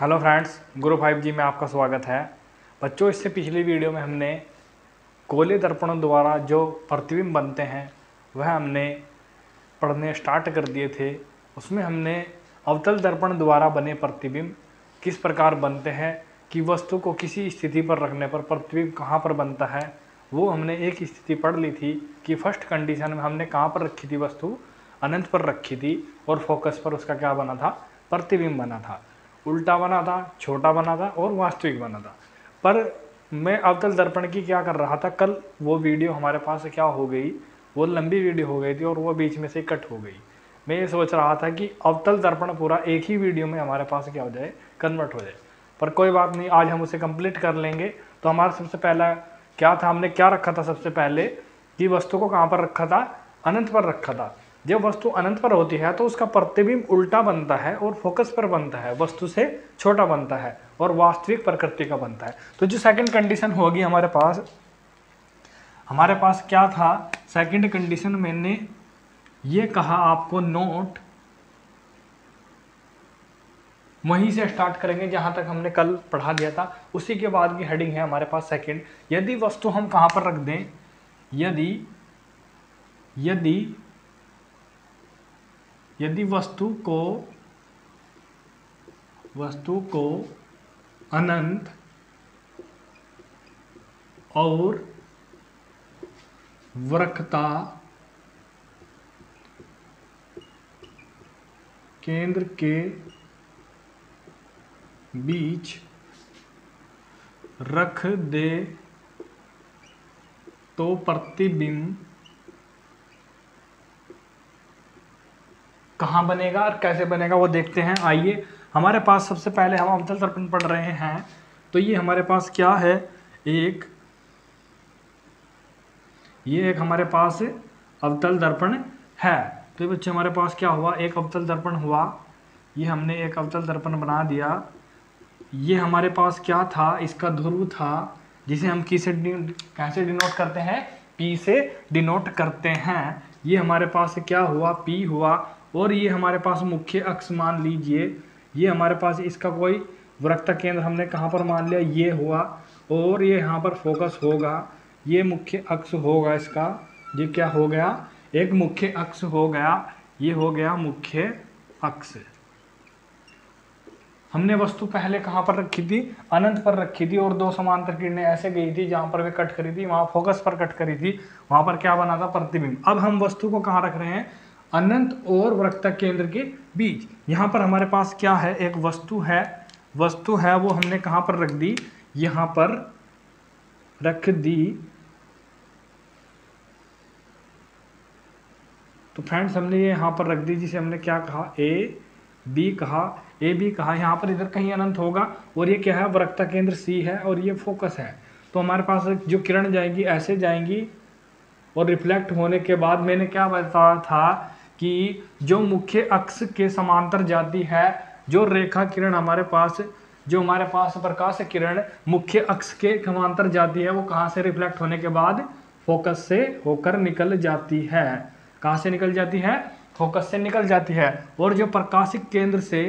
Hello friends, गुरु 5G में आपका स्वागत है। बच्चों, इससे पिछली वीडियो में हमने गोलीय दर्पणों द्वारा जो प्रतिबिंब बनते हैं वह हमने पढ़ने स्टार्ट कर दिए थे। उसमें हमने अवतल दर्पण द्वारा बने प्रतिबिंब किस प्रकार बनते हैं कि वस्तु को किसी स्थिति पर रखने पर प्रतिबिंब कहाँ पर बनता है, वो हमने एक स्थिति पढ़ ली थी कि फर्स्ट कंडीशन में हमने कहाँ पर रखी थी, वस्तु अनंत पर रखी थी और फोकस पर उसका क्या बना था, प्रतिबिंब बना था। उल्टा बना था, छोटा बना था और वास्तविक बना था। पर मैं अवतल दर्पण की क्या कर रहा था, कल वो वीडियो हमारे पास क्या हो गई, वो लंबी वीडियो हो गई थी और वो बीच में से कट हो गई। मैं ये सोच रहा था कि अवतल दर्पण पूरा एक ही वीडियो में हमारे पास क्या हो जाए, कन्वर्ट हो जाए। पर कोई बात नहीं, आज हम उसे कंप्लीट कर लेंगे। तो हमारा सबसे पहला क्या था, हमने क्या रखा था सबसे पहले कि वस्तु को कहाँ पर रखा था, अनंत पर रखा था। जब वस्तु अनंत पर होती है तो उसका प्रतिबिंब उल्टा बनता है और फोकस पर बनता है, वस्तु से छोटा बनता है और वास्तविक प्रकृति का बनता है। तो जो सेकंड कंडीशन होगी हमारे पास क्या था, सेकंड कंडीशन मैंने ये कहा आपको नोट, वहीं से स्टार्ट करेंगे जहां तक हमने कल पढ़ा दिया था। उसी के बाद की हेडिंग है हमारे पास सेकंड। यदि वस्तु हम कहां पर रख दें, यदि वस्तु को अनंत और वक्रता केंद्र के बीच रख दे तो प्रतिबिंब कहाँ बनेगा और कैसे बनेगा वो देखते हैं। आइए, हमारे पास सबसे पहले हम अवतल दर्पण पढ़ रहे हैं। तो ये हमारे पास क्या है, ये एक हमारे पास अवतल दर्पण है। तो बच्चे हमारे पास क्या हुआ, एक अवतल दर्पण हुआ। ये हमने एक अवतल दर्पण बना दिया। ये हमारे पास क्या था, इसका ध्रुव था जिसे हम कैसे डिनोट करते हैं, P से डिनोट करते हैं। ये हमारे पास क्या हुआ, P हुआ। और ये हमारे पास मुख्य अक्ष मान लीजिए, ये हमारे पास इसका कोई वक्रता केंद्र हमने कहाँ पर मान लिया, ये हुआ। और ये यहाँ पर फोकस होगा, ये मुख्य अक्ष होगा इसका। ये क्या हो गया, एक मुख्य अक्ष हो गया, ये हो गया मुख्य अक्ष। हमने वस्तु पहले कहाँ पर रखी थी, अनंत पर रखी थी और दो समांतर किरणें ऐसे गई थी जहां पर वे कट करी थी, वहां फोकस पर कट करी थी, वहां पर क्या बना था, प्रतिबिंब। अब हम वस्तु को कहाँ रख रहे हैं, अनंत और वक्रता केंद्र के बीच। यहाँ पर हमारे पास क्या है, एक वस्तु है वो हमने कहाँ पर रख दी, यहाँ पर रख दी। तो फ्रेंड्स, हमने ये यहाँ पर रख दी, जिसे हमने क्या कहा, ए बी कहा। यहाँ पर इधर कहीं अनंत होगा और ये क्या है, वक्रता केंद्र सी है और ये फोकस है। तो हमारे पास जो किरण जाएंगी ऐसे जाएंगी और रिफ्लेक्ट होने के बाद मैंने क्या बताया था कि जो मुख्य अक्ष के समांतर जाती है, जो रेखा किरण हमारे पास, जो हमारे पास प्रकाश किरण मुख्य अक्ष के समांतर जाती है, वो कहाँ से रिफ्लेक्ट होने के बाद फोकस से होकर निकल जाती है। कहाँ से निकल जाती है, फोकस से निकल जाती है। और जो प्रकाशिक केंद्र से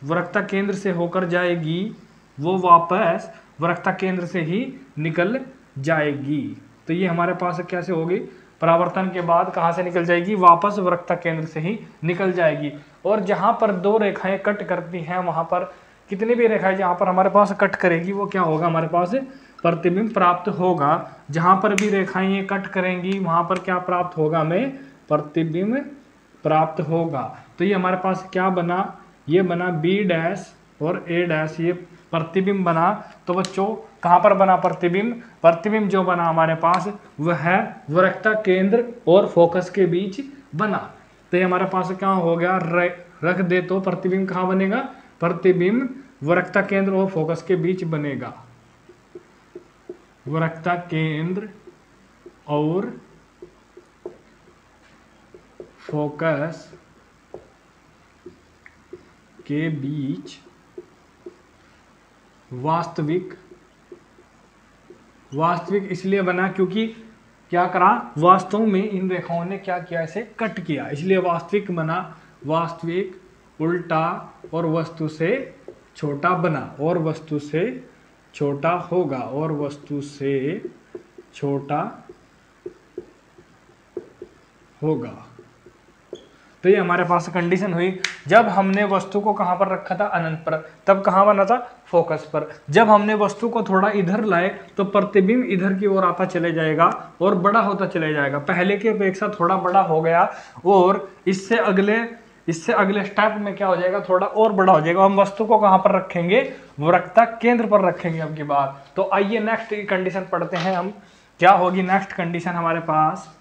वक्रता केंद्र से होकर जाएगी वो वापस वक्रता केंद्र से ही निकल जाएगी। तो ये हमारे पास कैसे होगी, परावर्तन के बाद कहाँ से निकल जाएगी, वापस वक्रता केंद्र से ही निकल जाएगी। और जहाँ पर दो रेखाएं कट करती हैं, वहाँ पर कितनी भी रेखाएं जहाँ पर हमारे पास कट करेगी, वो क्या होगा, हमारे पास प्रतिबिंब प्राप्त होगा। जहाँ पर भी रेखाएं ये कट करेंगी वहाँ पर क्या प्राप्त होगा, हमें प्रतिबिंब प्राप्त होगा। तो ये हमारे पास क्या बना, ये बना B' और A', ये प्रतिबिंब बना। तो बच्चों कहाँ पर बना प्रतिबिंब जो बना हमारे पास वह है वक्रता केंद्र और फोकस के बीच बना। तो ये हमारे पास क्या हो गया, रख दे तो प्रतिबिंब कहाँ बनेगा, प्रतिबिंब वक्रता केंद्र और फोकस के बीच बनेगा। वक्रता केंद्र और फोकस के बीच वास्तविक इसलिए बना क्योंकि क्या करा, वास्तव में इन रेखाओं ने क्या किया, इसे कट किया, इसलिए वास्तविक बना। वास्तविक उल्टा और वस्तु से छोटा बना, और वस्तु से छोटा होगा, और वस्तु से छोटा होगा। तो ये हमारे पास कंडीशन हुई। जब हमने वस्तु को कहां पर रखा था, अनंत पर, तब कहां बना था, फोकस पर। जब हमने वस्तु को थोड़ा इधर लाए तो प्रतिबिंब इधर की ओर आता चले जाएगा और बड़ा होता चले जाएगा, पहले की अपेक्षा थोड़ा बड़ा हो गया, और इससे अगले स्टेप में क्या हो जाएगा, थोड़ा और बड़ा हो जाएगा। हम वस्तु को कहां पर रखेंगे, वक्रता केंद्र पर रखेंगे अब की बात। तो आइए नेक्स्ट कंडीशन पढ़ते हैं हम, क्या होगी नेक्स्ट कंडीशन हमारे पास।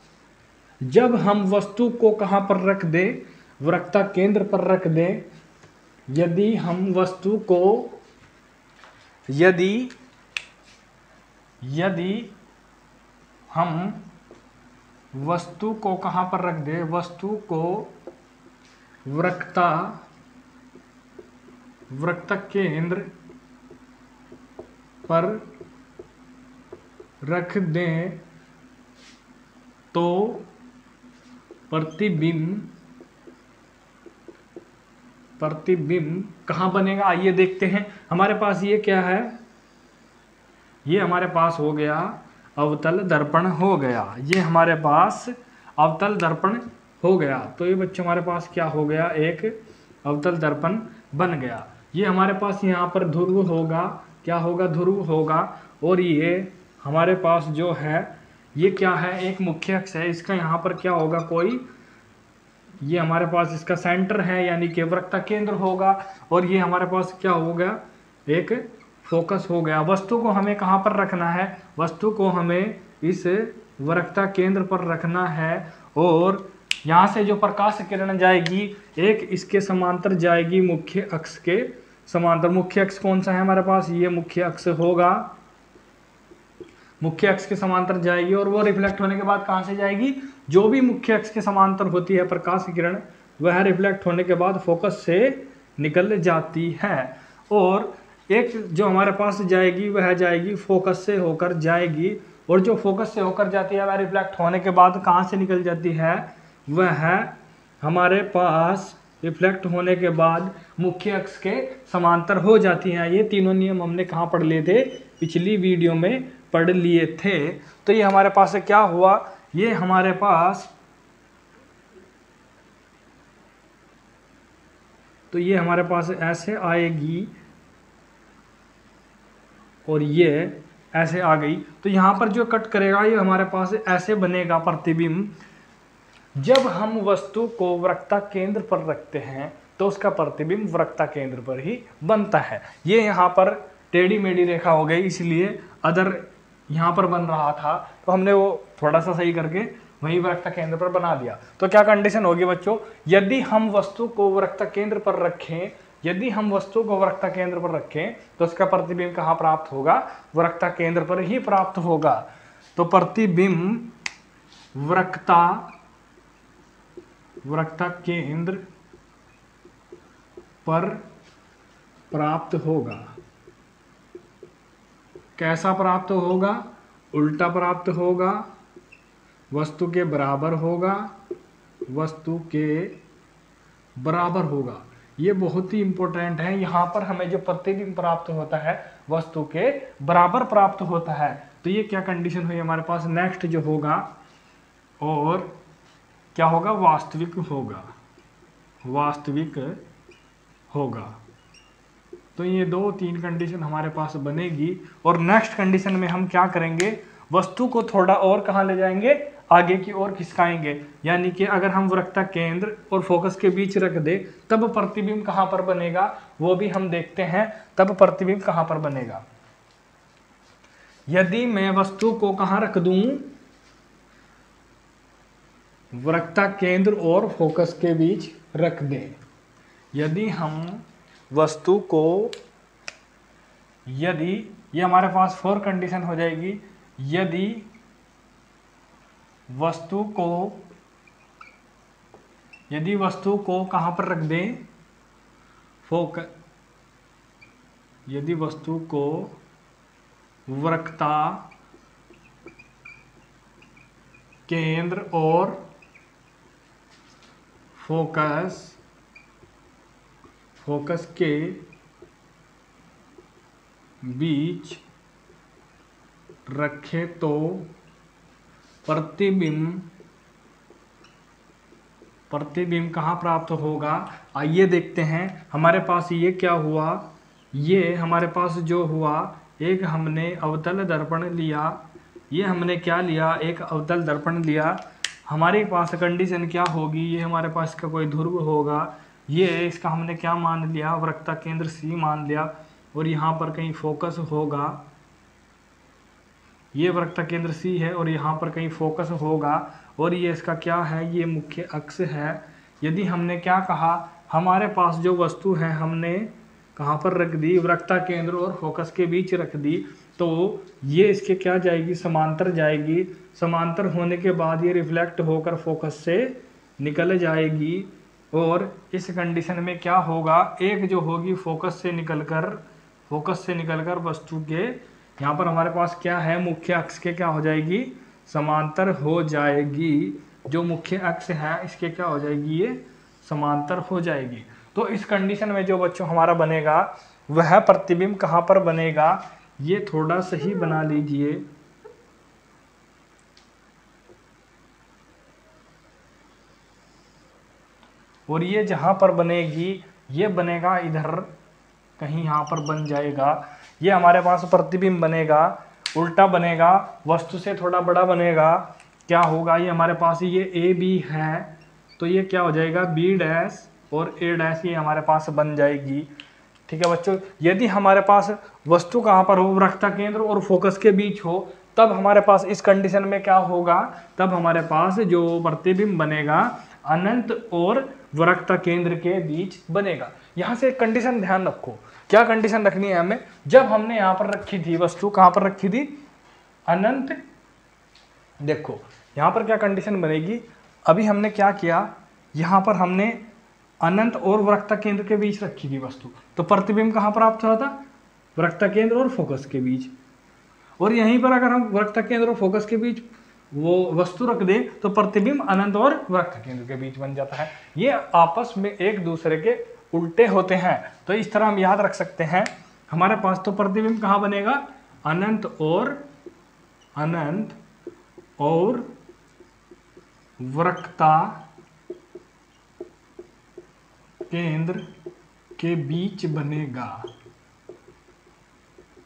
जब हम वस्तु को कहां पर रख दे, वक्रता केंद्र पर रख दे, यदि हम वस्तु को हम वस्तु को कहां पर रख दे, वस्तु को वक्रता केंद्र पर रख दें तो प्रतिबिंब कहां बनेगा, आइए देखते हैं। हमारे पास ये क्या है, ये हमारे पास हो गया अवतल दर्पण हो गया, ये हमारे पास अवतल दर्पण हो गया। तो ये बच्चों हमारे पास क्या हो गया, एक अवतल दर्पण बन गया। ये हमारे पास यहाँ पर ध्रुव होगा, क्या होगा, ध्रुव होगा। और ये हमारे पास जो है ये क्या है, एक मुख्य अक्ष है, इसका यहाँ पर क्या होगा, कोई ये हमारे पास इसका सेंटर है, यानी कि वक्रता केंद्र होगा। और ये हमारे पास क्या हो गया, एक फोकस हो गया। वस्तु को हमें कहाँ पर रखना है, वस्तु को हमें इस वक्रता केंद्र पर रखना है। और यहाँ से जो प्रकाश किरण जाएगी, एक इसके समांतर जाएगी, मुख्य अक्ष के समांतर। मुख्य अक्ष कौन सा है हमारे पास, ये मुख्य अक्ष होगा, मुख्य अक्ष के समांतर जाएगी। और वो रिफ्लेक्ट होने के बाद कहाँ से जाएगी, जो भी मुख्य अक्ष के समांतर होती है प्रकाश किरण, वह रिफ्लेक्ट होने के बाद फोकस से निकल जाती है। और एक जो हमारे पास जाएगी वह जाएगी फोकस से होकर जाएगी, और जो फोकस से होकर जाती है वह रिफ्लेक्ट होने के बाद कहाँ से निकल जाती है, वह हमारे पास रिफ्लेक्ट होने के बाद मुख्य अक्ष के समांतर हो जाती हैं। ये तीनों नियम हमने कहाँ पढ़ लिए थे, पिछली वीडियो में पढ़ लिए थे। तो ये हमारे पास क्या हुआ, ये हमारे पास तो ये हमारे पास ऐसे आएगी और ये ऐसे आ गई। तो यहाँ पर जो कट करेगा ये हमारे पास ऐसे बनेगा प्रतिबिंब। जब हम वस्तु को वक्रता केंद्र पर रखते हैं तो उसका प्रतिबिंब वक्रता केंद्र पर ही बनता है। ये यहाँ पर टेढ़ी मेढ़ी रेखा हो गई, इसलिए अदर यहाँ पर बन रहा था, तो हमने वो थोड़ा सा सही करके वही वक्रता केंद्र पर बना दिया। तो क्या कंडीशन होगी बच्चों, यदि हम वस्तु को वक्रता केंद्र पर रखें, यदि हम वस्तु को वक्रता केंद्र पर रखें तो उसका प्रतिबिंब कहाँ प्राप्त होगा, वक्रता केंद्र पर ही प्राप्त होगा। तो प्रतिबिंब वक्रता केंद्र पर प्राप्त होगा। कैसा प्राप्त होगा, उल्टा प्राप्त होगा, वस्तु के बराबर होगा, वस्तु के बराबर होगा। ये बहुत ही इंपॉर्टेंट है, यहाँ पर हमें जो प्रतिबिंब प्राप्त होता है वस्तु के बराबर प्राप्त होता है। तो ये क्या कंडीशन हुई हमारे पास। नेक्स्ट जो होगा और क्या होगा, वास्तविक होगा, वास्तविक होगा। तो ये 2-3 कंडीशन हमारे पास बनेगी। और नेक्स्ट कंडीशन में हम क्या करेंगे, वस्तु को थोड़ा और कहाँ ले जाएंगे, आगे की ओर खिसकाएंगे। यानी कि अगर हम वक्रता केंद्र और फोकस के बीच रख दे तब प्रतिबिंब कहाँ पर बनेगा, वो भी हम देखते हैं। तब प्रतिबिंब कहाँ पर बनेगा, यदि मैं वस्तु को कहाँ रख दूं, वक्रता केंद्र और फोकस के बीच रख दें। यदि हम वस्तु को, यदि ये हमारे पास 4 कंडीशन हो जाएगी, यदि वस्तु को कहां पर रख दें, यदि वस्तु को वक्रता केंद्र और फोकस फोकस के बीच रखे तो प्रतिबिंब कहाँ प्राप्त होगा। आइए देखते हैं। हमारे पास ये क्या हुआ, ये हमारे पास जो हुआ, एक हमने अवतल दर्पण लिया, ये हमने क्या लिया, एक अवतल दर्पण लिया। हमारे पास कंडीशन क्या होगी, ये हमारे पास इसका कोई ध्रुव होगा, ये इसका हमने क्या मान लिया, वक्रता केंद्र सी मान लिया, और यहाँ पर कहीं फोकस होगा, ये वक्रता केंद्र सी है और यहाँ पर कहीं फोकस होगा, और ये इसका क्या है, ये मुख्य अक्ष है। यदि हमने क्या कहा, हमारे पास जो वस्तु है हमने कहाँ पर रख दी, वक्रता केंद्र और फोकस के बीच रख दी, तो ये इसके क्या जाएगी, समांतर जाएगी। समांतर होने के बाद ये रिफ्लेक्ट होकर फोकस से निकल जाएगी, और इस कंडीशन में क्या होगा, एक जो होगी फोकस से निकलकर वस्तु के यहाँ पर हमारे पास क्या है, मुख्य अक्ष के क्या हो जाएगी, समांतर हो जाएगी। जो मुख्य अक्ष है इसके क्या हो जाएगी, ये समांतर हो जाएगी। तो इस कंडीशन में जो बच्चों हमारा बनेगा वह प्रतिबिंब कहाँ पर बनेगा, ये थोड़ा सही बना लीजिए। और ये जहाँ पर बनेगी, ये बनेगा इधर कहीं, यहाँ पर बन जाएगा। ये हमारे पास प्रतिबिंब बनेगा, उल्टा बनेगा, वस्तु से थोड़ा बड़ा बनेगा। क्या होगा, ये हमारे पास ये ए बी है, तो ये क्या हो जाएगा, बी डैश और ए डैश, ये हमारे पास बन जाएगी। ठीक है बच्चों। यदि हमारे पास वस्तु कहाँ पर हो, वक्रता केंद्र और फोकस के बीच हो, तब हमारे पास इस कंडीशन में क्या होगा, तब हमारे पास जो प्रतिबिंब बनेगा अनंत और वक्रता केंद्र के बीच बनेगा। यहाँ से एक कंडीशन ध्यान रखो, क्या कंडीशन रखनी है हमें, जब हमने यहाँ पर रखी थी वस्तु, कहाँ पर रखी थी, अनंत, देखो यहाँ पर क्या कंडीशन बनेगी, अभी हमने क्या किया, यहाँ पर हमने अनंत और वक्रता केंद्र के बीच रखी थी वस्तु, तो प्रतिबिंब कहाँ प्राप्त हुआ था, वक्रता केंद्र और फोकस के बीच। और यहीं पर अगर हम वक्रता केंद्र और फोकस के बीच वो वस्तु रख दे तो प्रतिबिंब अनंत और वक्रता केंद्र के बीच बन जाता है। ये आपस में एक दूसरे के उल्टे होते हैं, तो इस तरह हम याद रख सकते हैं। हमारे पास तो प्रतिबिंब कहाँ बनेगा, अनंत और वक्रता केंद्र के बीच बनेगा।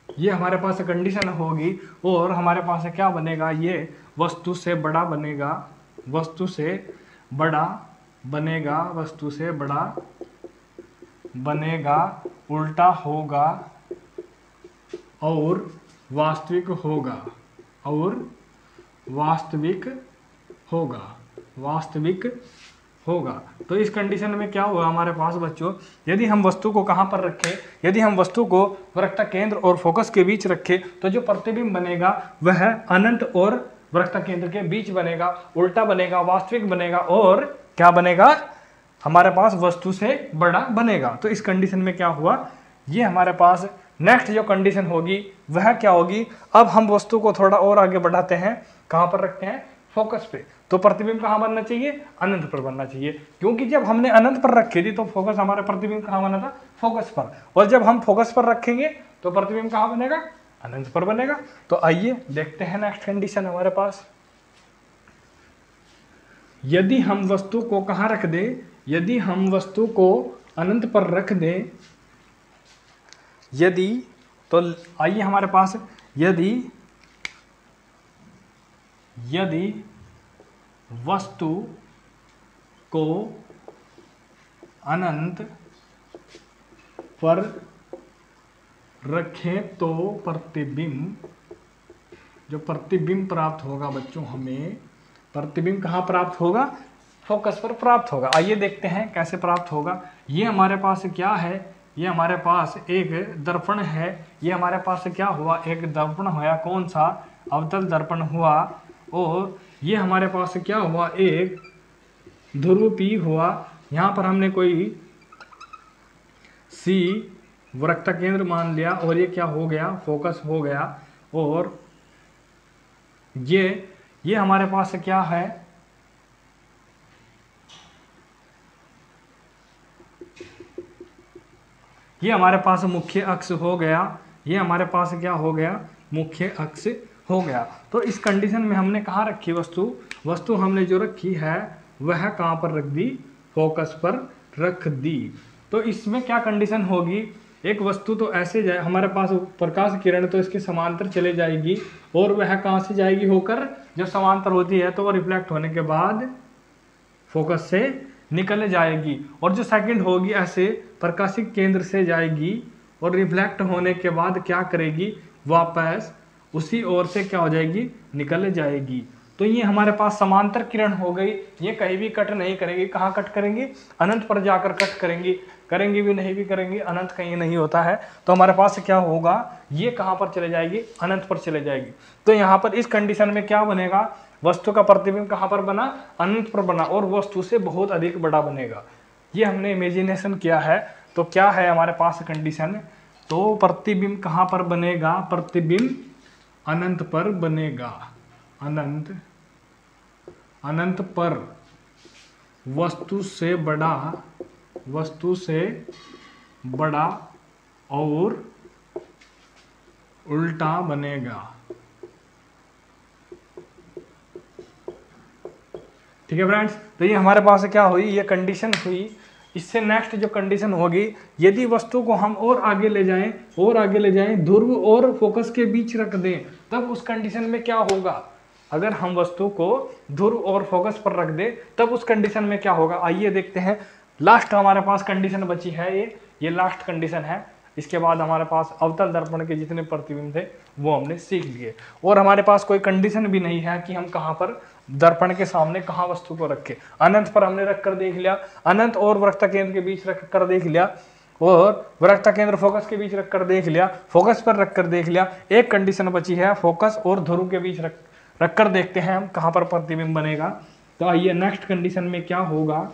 ये हमारे पास कंडीशन होगी, और हमारे पास क्या बनेगा, ये वस्तु से बड़ा बनेगा, वस्तु से बड़ा बनेगा, उल्टा होगा और वास्तविक होगा। तो इस कंडीशन में क्या होगा हमारे पास बच्चों, यदि हम वस्तु को कहाँ पर रखें, यदि हम वस्तु को वक्रता केंद्र और फोकस के बीच रखें, तो जो प्रतिबिंब बनेगा वह अनंत और वक्रता केंद्र के बीच बनेगा, उल्टा बनेगा, वास्तविक बनेगा, और क्या बनेगा, हमारे पास वस्तु से बड़ा बनेगा। तो इस कंडीशन में क्या हुआ, ये हमारे पास नेक्स्ट जो कंडीशन होगी वह क्या होगी, अब हम वस्तु को थोड़ा और आगे बढ़ाते हैं, कहाँ पर रखते हैं, फोकस पे। तो प्रतिबिंब कहाँ बनना चाहिए, अनंत पर बनना चाहिए, क्योंकि जब हमने अनंत पर रखी थी तो फोकस हमारे प्रतिबिंब कहाँ बना था, फोकस पर, और जब हम फोकस पर रखेंगे तो प्रतिबिंब कहाँ बनेगा, अनंत पर बनेगा। तो आइए देखते हैं नेक्स्ट कंडीशन हमारे पास। यदि हम वस्तु को कहाँ रख दे, यदि हम वस्तु को अनंत पर रख दे, यदि, तो आइए हमारे पास, यदि वस्तु को अनंत पर रखें तो जो प्रतिबिंब प्राप्त होगा बच्चों, हमें प्रतिबिंब कहाँ प्राप्त होगा, फोकस पर प्राप्त होगा। आइए देखते हैं कैसे प्राप्त होगा। ये हमारे पास क्या है, ये हमारे पास एक दर्पण है, ये हमारे पास क्या हुआ, एक दर्पण हुआ, कौन सा, अवतल दर्पण हुआ, और ये हमारे पास क्या हुआ, एक ध्रुव P हुआ। यहाँ पर हमने कोई C वक्रता केंद्र मान लिया, और ये क्या हो गया, फोकस हो गया, और ये हमारे पास क्या है, ये हमारे पास मुख्य अक्ष हो गया, ये हमारे पास क्या हो गया, मुख्य अक्ष हो गया। तो इस कंडीशन में हमने कहाँ रखी वस्तु हमने जो रखी है वह कहाँ पर रख दी, फोकस पर रख दी। तो इसमें क्या कंडीशन होगी, एक वस्तु तो ऐसे जाए, हमारे पास प्रकाश किरण तो इसके समांतर चले जाएगी और वह कहाँ से जाएगी, होकर, जब समांतर होती है तो वह रिफ्लेक्ट होने के बाद फोकस से निकल जाएगी। और जो सेकंड होगी ऐसे प्रकाशिक केंद्र से जाएगी और रिफ्लेक्ट होने के बाद क्या करेगी, वापस उसी ओर से क्या हो जाएगी, निकल जाएगी। तो ये हमारे पास समांतर किरण हो गई, ये कहीं भी कट नहीं करेगी। कहाँ कट करेंगी, अनंत पर जाकर कट करेंगी भी नहीं भी करेंगी, अनंत कहीं नहीं होता है। तो हमारे पास क्या होगा, ये कहाँ पर चले जाएगी, अनंत पर चले जाएगी। तो यहाँ पर इस कंडीशन में क्या बनेगा, वस्तु का प्रतिबिंब कहाँ पर बना, अनंत पर बना और वस्तु से बहुत अधिक बड़ा बनेगा। ये हमने इमेजिनेशन किया है। तो क्या है हमारे पास कंडीशन, तो प्रतिबिंब कहाँ पर बनेगा, प्रतिबिंब अनंत पर बनेगा, अनंत पर वस्तु से बड़ा और उल्टा बनेगा। ठीक है फ्रेंड्स, तो ये हमारे पास क्या हुई, ये कंडीशन हुई। इससे नेक्स्ट जो कंडीशन होगी, यदि वस्तु को हम और आगे ले जाएं ध्रुव और फोकस के बीच रख दें, तब उस कंडीशन में क्या होगा। अगर हम वस्तु को ध्रुव और फोकस पर रख दें तब उस कंडीशन में क्या होगा, आइए देखते हैं। लास्ट हमारे पास कंडीशन बची है, ये लास्ट कंडीशन है। इसके बाद हमारे पास अवतल दर्पण के जितने प्रतिबिंब थे वो हमने सीख लिए, और हमारे पास कोई कंडीशन भी नहीं है कि हम कहाँ पर दर्पण के सामने कहाँ वस्तु को रखें। अनंत पर हमने रख कर देख लिया, अनंत और वृत्त केंद्र के बीच रख कर देख लिया, और वृत्त केंद्र फोकस के बीच रख कर देख लिया, फोकस पर रख कर देख लिया। एक कंडीशन बची है, फोकस और ध्रुव के बीच रख कर देखते हैं हम कहाँ पर प्रतिबिंब बनेगा। तो आइए नेक्स्ट कंडीशन में क्या होगा,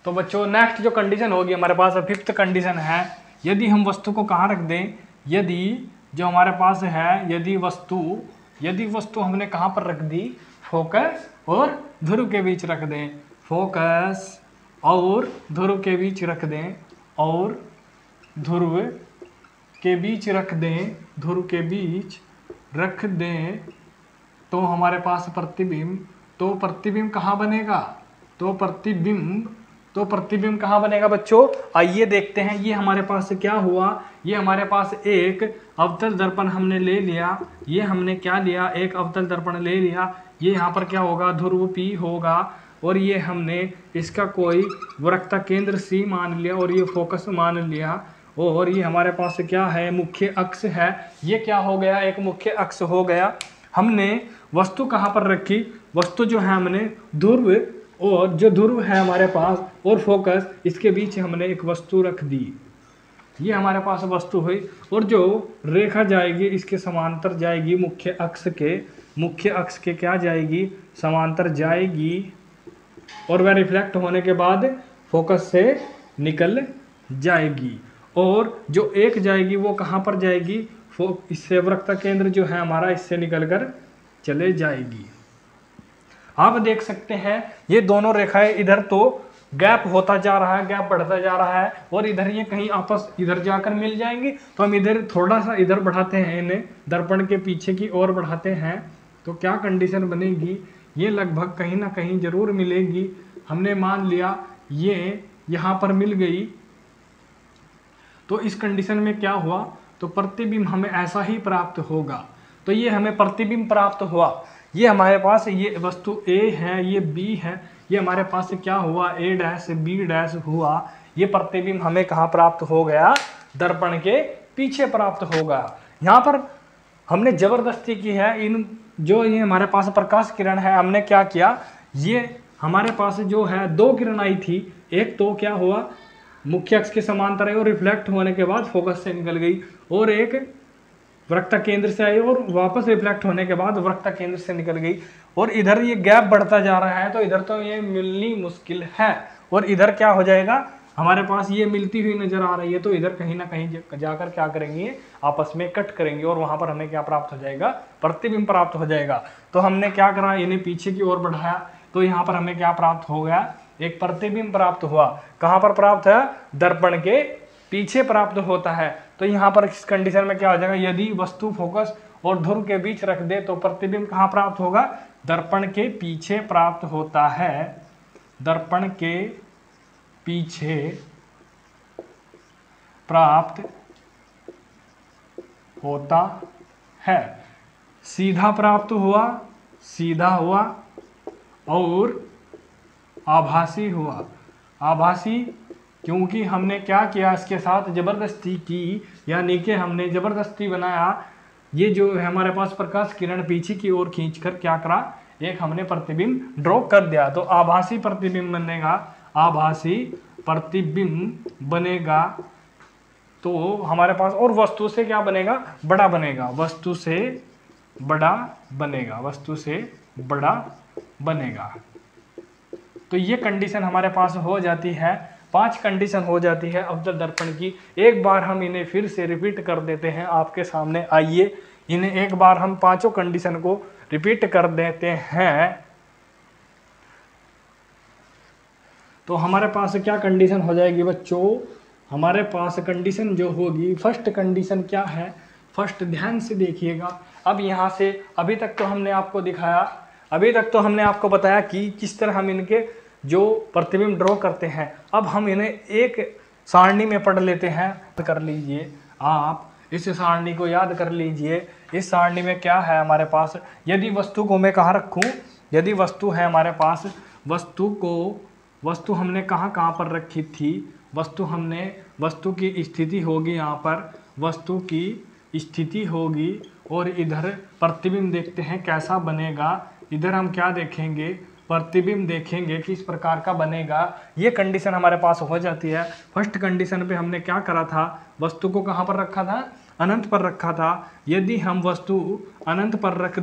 तो बच्चों नेक्स्ट जो कंडीशन होगी हमारे पास फिफ्थ कंडीशन है, यदि हम वस्तु को कहाँ रख दें, यदि जो हमारे पास है, यदि वस्तु हमने कहाँ पर रख दी, फोकस और ध्रुव के बीच रख दें, फोकस और ध्रुव के बीच रख दें, और ध्रुव के बीच रख दें, ध्रुव के बीच रख दें, तो हमारे पास प्रतिबिंब कहाँ बनेगा, तो प्रतिबिंब कहाँ बनेगा बच्चों, आइए देखते हैं। ये हमारे पास क्या हुआ, ये हमारे पास एक अवतल दर्पण हमने ले लिया, ये हमने क्या लिया, एक अवतल दर्पण ले लिया। ये यहाँ पर क्या होगा, ध्रुव P होगा, और ये हमने इसका कोई वृत्त केंद्र C मान लिया और ये फोकस मान लिया, और ये हमारे पास क्या है, मुख्य अक्ष है। ये क्या हो गया, एक मुख्य अक्ष हो गया। हमने वस्तु कहाँ पर रखी, वस्तु जो है हमने ध्रुव, और जो ध्रुव है हमारे पास और फोकस, इसके बीच हमने एक वस्तु रख दी। ये हमारे पास वस्तु हुई, और जो रेखा जाएगी इसके समांतर जाएगी, मुख्य अक्ष के क्या जाएगी, समांतर जाएगी, और वह रिफ्लेक्ट होने के बाद फोकस से निकल जाएगी। और जो एक जाएगी वो कहाँ पर जाएगी, इससे वृत्त केंद्र जो है हमारा, इससे निकल कर चले जाएगी। आप देख सकते हैं ये दोनों रेखाएं, इधर तो गैप होता जा रहा है, गैप बढ़ता जा रहा है, और इधर ये कहीं आपस इधर जाकर मिल जाएंगी। तो हम इधर थोड़ा सा इधर बढ़ाते हैं, इन्हें दर्पण के पीछे की ओर बढ़ाते हैं, तो क्या कंडीशन बनेगी, ये लगभग कहीं ना कहीं जरूर मिलेगी। हमने मान लिया ये यहाँ पर मिल गई, तो इस कंडीशन में क्या हुआ, तो प्रतिबिंब हमें ऐसा ही प्राप्त होगा। तो ये हमें प्रतिबिंब प्राप्त हुआ। ये हमारे पास ये वस्तु A है, ये B है, ये हमारे पास क्या हुआ, A' B' हुआ। ये प्रतिबिंब हमें कहाँ प्राप्त हो गया, दर्पण के पीछे प्राप्त होगा। यहाँ पर हमने जबरदस्ती की है, ये हमारे पास प्रकाश किरण है, हमने क्या किया, ये हमारे पास जो है दो किरण आई थी, एक तो क्या हुआ, मुख्य अक्ष के समांतर है और रिफ्लेक्ट होने के बाद फोकस से निकल गई, और एक वृत्त केंद्र से आई और वापस रिफ्लेक्ट होने के बाद वृत्त केंद्र से निकल गई। और इधर ये गैप बढ़ता जा रहा है, तो इधर तो ये मिलनी मुश्किल है, और इधर क्या हो जाएगा, हमारे पास ये मिलती हुई नजर आ रही है, तो इधर कहीं ना कहीं जाकर क्या करेंगे, आपस में कट करेंगे, और वहां पर हमें क्या प्राप्त हो जाएगा, प्रतिबिंब प्राप्त हो जाएगा। तो हमने क्या करा, इन्हें पीछे की ओर बढ़ाया, तो यहाँ पर हमें क्या प्राप्त हो गया, एक प्रतिबिंब प्राप्त हुआ। कहाँ पर प्राप्त है? दर्पण के पीछे प्राप्त होता है। तो यहाँ पर इस कंडीशन में क्या हो जाएगा? यदि वस्तु फोकस और ध्रुव के बीच रख दे तो प्रतिबिंब कहाँ प्राप्त होगा? दर्पण के पीछे प्राप्त होता है। दर्पण के पीछे प्राप्त होता है। सीधा प्राप्त हुआ, सीधा हुआ और आभासी हुआ। आभासी क्योंकि हमने क्या किया? इसके साथ जबरदस्ती की, यानी कि हमने जबरदस्ती बनाया। ये जो है हमारे पास प्रकाश किरण पीछे की ओर खींचकर क्या करा? एक हमने प्रतिबिंब ड्रॉ कर दिया। तो आभासी प्रतिबिंब बनेगा। आभासी प्रतिबिंब बनेगा तो हमारे पास, और वस्तु से क्या बनेगा? बड़ा बनेगा। वस्तु से बड़ा बनेगा। वस्तु से बड़ा बनेगा। तो ये कंडीशन हमारे पास हो जाती है। 5 कंडीशन हो जाती है अवतल दर्पण की। एक बार हम इन्हें फिर से रिपीट कर देते हैं आपके सामने। आइए इन्हें एक बार हम 5 कंडीशन को रिपीट कर देते हैं। तो हमारे पास क्या कंडीशन हो जाएगी बच्चों? हमारे पास कंडीशन जो होगी, फर्स्ट कंडीशन क्या है? फर्स्ट ध्यान से देखिएगा। अब यहाँ से अभी तक तो हमने आपको दिखाया, अभी तक तो हमने आपको बताया कि किस तरह हम इनके जो प्रतिबिंब ड्रॉ करते हैं। अब हम इन्हें एक सारणी में पढ़ लेते हैं। कर लीजिए आप, इस सारणी को याद कर लीजिए। इस सारणी में क्या है हमारे पास? यदि वस्तु को मैं कहाँ रखूँ? यदि वस्तु है हमारे पास, वस्तु हमने कहाँ पर रखी थी? वस्तु की स्थिति होगी यहाँ पर, वस्तु की स्थिति होगी। और इधर प्रतिबिंब देखते हैं कैसा बनेगा। इधर हम क्या देखेंगे? प्रतिबिंब देखेंगे किस प्रकार का बनेगा। ये कंडीशन हमारे पास हो जाती है। फर्स्ट कंडीशन पे हमने क्या करा था? वस्तु को कहाँ पर रखा था? अनंत पर रखा था। यदि हम वस्तु अनंत पर रख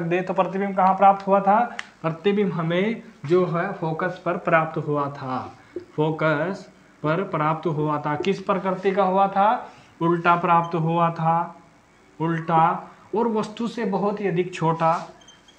दें तो प्रतिबिंब कहाँ प्राप्त हुआ था? प्रतिबिंब हमें जो है फोकस पर प्राप्त हुआ था। फोकस पर प्राप्त हुआ था। किस प्रकृति का हुआ था? उल्टा प्राप्त हुआ था। उल्टा, और वस्तु से बहुत ही अधिक छोटा,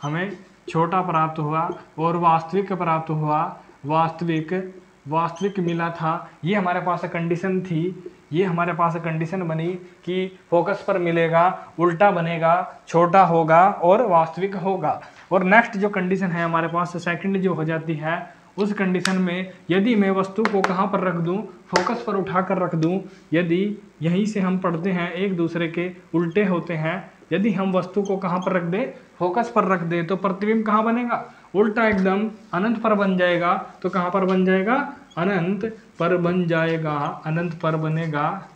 हमें छोटा प्राप्त हुआ। और वास्तविक प्राप्त हुआ। वास्तविक मिला था। ये हमारे पास कंडीशन थी। ये हमारे पास कंडीशन बनी कि फोकस पर मिलेगा, उल्टा बनेगा, छोटा होगा और वास्तविक होगा। और नेक्स्ट जो कंडीशन है हमारे पास सेकंड जो हो जाती है, उस कंडीशन में यदि मैं वस्तु को कहाँ पर रख दूँ? फोकस पर उठा कर रख दूँ। यदि यहीं से हम पढ़ते हैं एक दूसरे के उल्टे होते हैं। यदि हम वस्तु को कहाँ पर रख दें? फोकस पर रख दें तो प्रतिबिंब कहाँ बनेगा? उल्टा एकदम अनंत पर बन जाएगा। तो कहाँ पर बन जाएगा? अनंत पर बन जाएगा। अनंत पर बनेगा।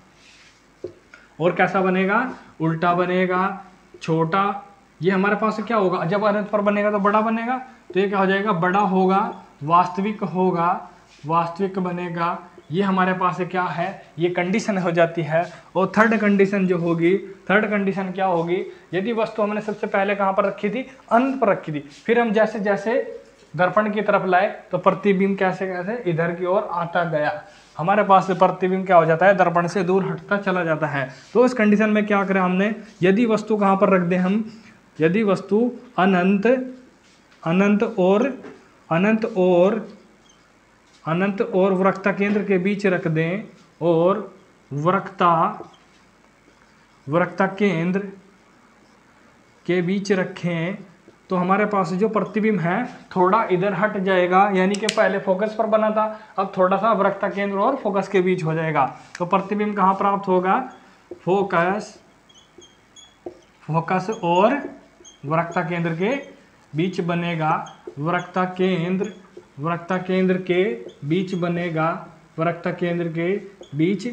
और कैसा बनेगा? उल्टा बनेगा, छोटा। ये हमारे पास क्या होगा? जब अनंत पर बनेगा तो बड़ा बनेगा। तो ये क्या हो जाएगा? बड़ा होगा, वास्तविक होगा, वास्तविक बनेगा। ये हमारे पास क्या है? ये कंडीशन हो जाती है। और थर्ड कंडीशन जो होगी, थर्ड कंडीशन क्या होगी? यदि वस्तु हमने सबसे पहले कहाँ पर रखी थी? अनंत पर रखी थी। फिर हम जैसे जैसे दर्पण की तरफ लाए तो प्रतिबिंब कैसे कैसे इधर की ओर आता गया। हमारे पास प्रतिबिंब क्या हो जाता है? दर्पण से दूर हटता चला जाता है। तो इस कंडीशन में क्या करें हमने? यदि वस्तु कहाँ पर रख दें हम? यदि वस्तु अनंत और वक्रता केंद्र के बीच रख दें, और वक्रता केंद्र के बीच रखें तो हमारे पास जो प्रतिबिंब है थोड़ा इधर हट जाएगा। यानी कि पहले फोकस पर बना था, अब थोड़ा सा वक्रता केंद्र और फोकस के बीच हो जाएगा। तो प्रतिबिंब कहाँ प्राप्त होगा? फोकस और वक्रता केंद्र के बीच बनेगा। वक्रता केंद्र के बीच बनेगा। वक्रता केंद्र के बीच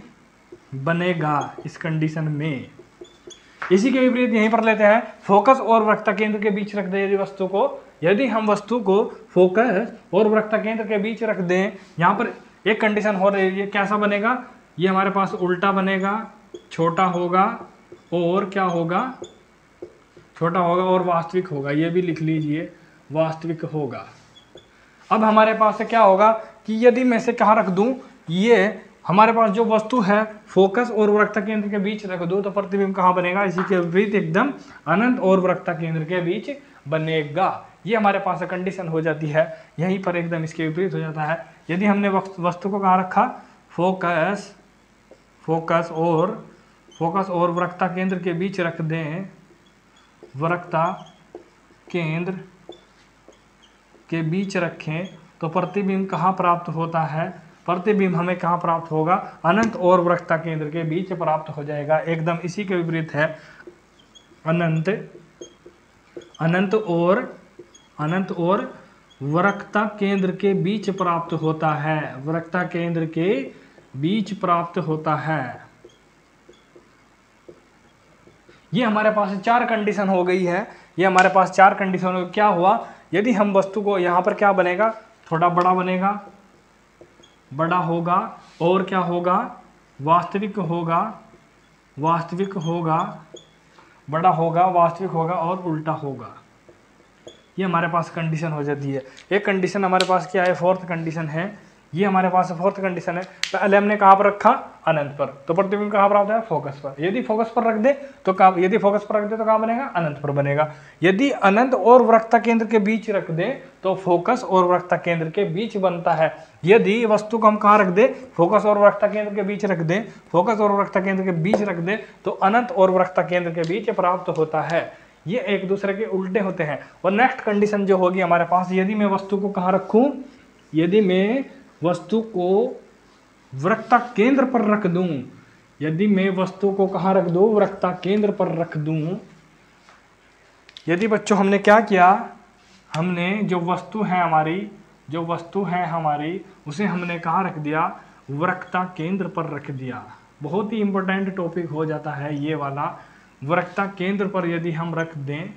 बनेगा इस कंडीशन में। इसी के विपरीत यहीं पर लेते हैं, फोकस और वक्रता केंद्र के बीच रख दें यदि वस्तु को। यदि हम वस्तु को फोकस और वक्रता केंद्र के बीच रख दें, यहाँ पर एक कंडीशन हो रही है। कैसा बनेगा? ये हमारे पास उल्टा बनेगा, छोटा होगा, और क्या होगा? छोटा होगा और वास्तविक होगा। ये भी लिख लीजिए, वास्तविक होगा। अब हमारे पास से क्या होगा कि यदि मैं इसे कहाँ रख दूँ? ये हमारे पास जो वस्तु है फोकस और वक्रता केंद्र के बीच रख दो तो प्रतिबिंब कहाँ बनेगा? इसी के विपरीत एकदम अनंत और वक्रता केंद्र के बीच बनेगा। ये हमारे पास कंडीशन हो जाती है। यहीं पर एकदम इसके विपरीत हो जाता है। यदि हमने वस्तु को कहाँ रखा, फोकस और वक्रता केंद्र के बीच रख दें, वक्रता केंद्र के बीच रखें, तो प्रतिबिंब कहाँ प्राप्त होता है, प्रतिबिंब हमें कहाँ प्राप्त होगा, अनंत और वक्रता केंद्र के बीच प्राप्त हो जाएगा। एकदम इसी के विपरीत है, अनंत और वक्रता केंद्र के बीच प्राप्त होता है, वक्रता केंद्र के बीच प्राप्त होता है। ये हमारे पास 4 कंडीशन हो गई है। ये हमारे पास 4 कंडीशन हो। क्या हुआ, यदि हम वस्तु को यहाँ पर क्या बनेगा, थोड़ा बड़ा बनेगा, बड़ा होगा, और क्या होगा, वास्तविक होगा, बड़ा होगा, वास्तविक होगा और उल्टा होगा। ये हमारे पास कंडीशन हो जाती है। एक कंडीशन हमारे पास क्या है, 4th कंडीशन है। ये हमारे पास 4th कंडीशन है। पहले हमने कहाँ पर रखा, अनंत पर, तो प्रतिबिंब कहाँ प्राप्त है, फोकस पर। यदि फोकस पर रख दे तो कहाँ बनेगा, अनंत पर बनेगा। यदि अनंत और वक्रता केंद्र के बीच रख दे तो फोकस और वक्रता केंद्र के बीच बनता है। यदि वस्तु को हम कहाँ रख दे, फोकस और वक्रता केंद्र के बीच रख दे, तो अनंत और वक्रता केंद्र के बीच प्राप्त होता है। ये एक दूसरे के उल्टे होते हैं। और नेक्स्ट कंडीशन जो होगी हमारे पास, यदि मैं वस्तु को कहाँ रखूं, यदि मैं वस्तु को वक्रता केंद्र पर रख दूं, यदि मैं वस्तु को कहाँ रख दूं, वक्रता केंद्र पर रख दूं। यदि बच्चों हमने क्या किया, हमने जो वस्तु है हमारी उसे हमने कहाँ रख दिया, वक्रता केंद्र पर रख दिया। बहुत ही इंपॉर्टेंट टॉपिक हो जाता है ये वाला, वक्रता केंद्र पर यदि हम रख दें,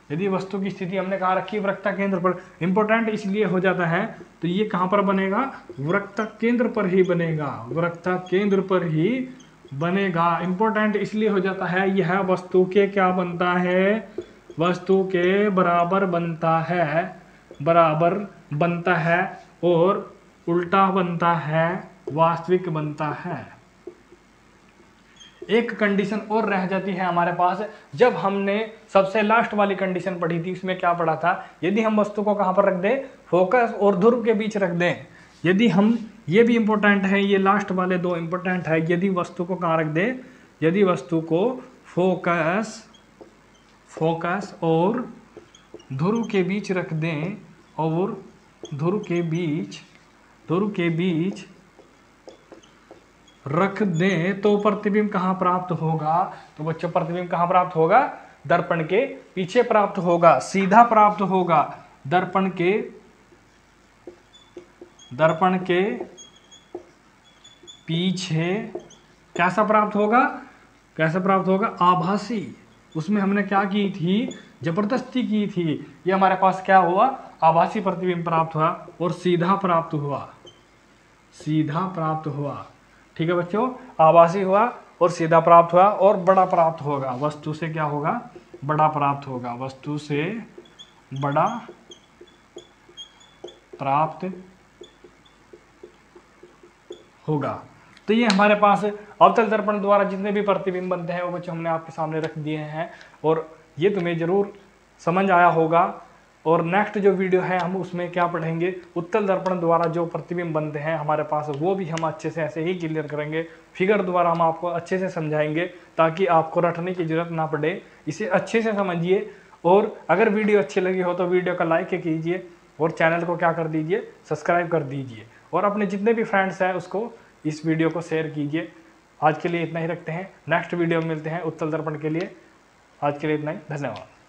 यदि वस्तु की स्थिति हमने कहाँ रखी, वक्रता केंद्र पर। इंपॉर्टेंट इसलिए हो जाता है, तो ये कहाँ पर बनेगा, वक्रता केंद्र पर ही बनेगा, वक्रता केंद्र पर ही बनेगा। इंपॉर्टेंट इसलिए हो जाता है, यह वस्तु के क्या बनता है, वस्तु के बराबर बनता है और उल्टा बनता है, वास्तविक बनता है। एक कंडीशन और रह जाती है हमारे पास, जब हमने सबसे लास्ट वाली कंडीशन पढ़ी थी, उसमें क्या पढ़ा था, यदि हम वस्तु को कहाँ पर रख दें, फोकस और ध्रुव के बीच रख दें। यदि हम, ये भी इंपॉर्टेंट है, ये लास्ट वाले 2 इंपॉर्टेंट है। यदि वस्तु को कहाँ रख दें, यदि वस्तु को फोकस और ध्रुव के बीच रख दें, और ध्रुव के बीच रख दें, तो प्रतिबिंब कहाँ प्राप्त होगा, तो बच्चों प्रतिबिंब कहाँ प्राप्त होगा, दर्पण के पीछे प्राप्त होगा, सीधा प्राप्त होगा, दर्पण के पीछे कैसा प्राप्त होगा, आभासी। उसमें हमने क्या की थी, जबरदस्ती की थी। ये हमारे पास क्या हुआ, आभासी प्रतिबिंब प्राप्त हुआ और सीधा प्राप्त हुआ। ठीक है बच्चों, आभासी हुआ और सीधा प्राप्त हुआ और बड़ा प्राप्त होगा। वस्तु से क्या होगा, बड़ा प्राप्त होगा, वस्तु से बड़ा प्राप्त होगा। तो ये हमारे पास अवतल दर्पण द्वारा जितने भी प्रतिबिंब बनते हैं वो बच्चों हमने आपके सामने रख दिए हैं, और ये तुम्हें जरूर समझ आया होगा। और नेक्स्ट जो वीडियो है हम उसमें क्या पढ़ेंगे, उत्तल दर्पण द्वारा जो प्रतिबिंब बनते हैं हमारे पास, वो भी हम अच्छे से ऐसे ही क्लियर करेंगे। फिगर द्वारा हम आपको अच्छे से समझाएंगे ताकि आपको रटने की जरूरत ना पड़े। इसे अच्छे से समझिए, और अगर वीडियो अच्छी लगी हो तो वीडियो का लाइक कीजिए और चैनल को क्या कर दीजिए, सब्सक्राइब कर दीजिए, और अपने जितने भी फ्रेंड्स हैं उसको इस वीडियो को शेयर कीजिए। आज के लिए इतना ही रखते हैं, नेक्स्ट वीडियो में मिलते हैं उत्तल दर्पण के लिए। आज के लिए इतना ही, धन्यवाद।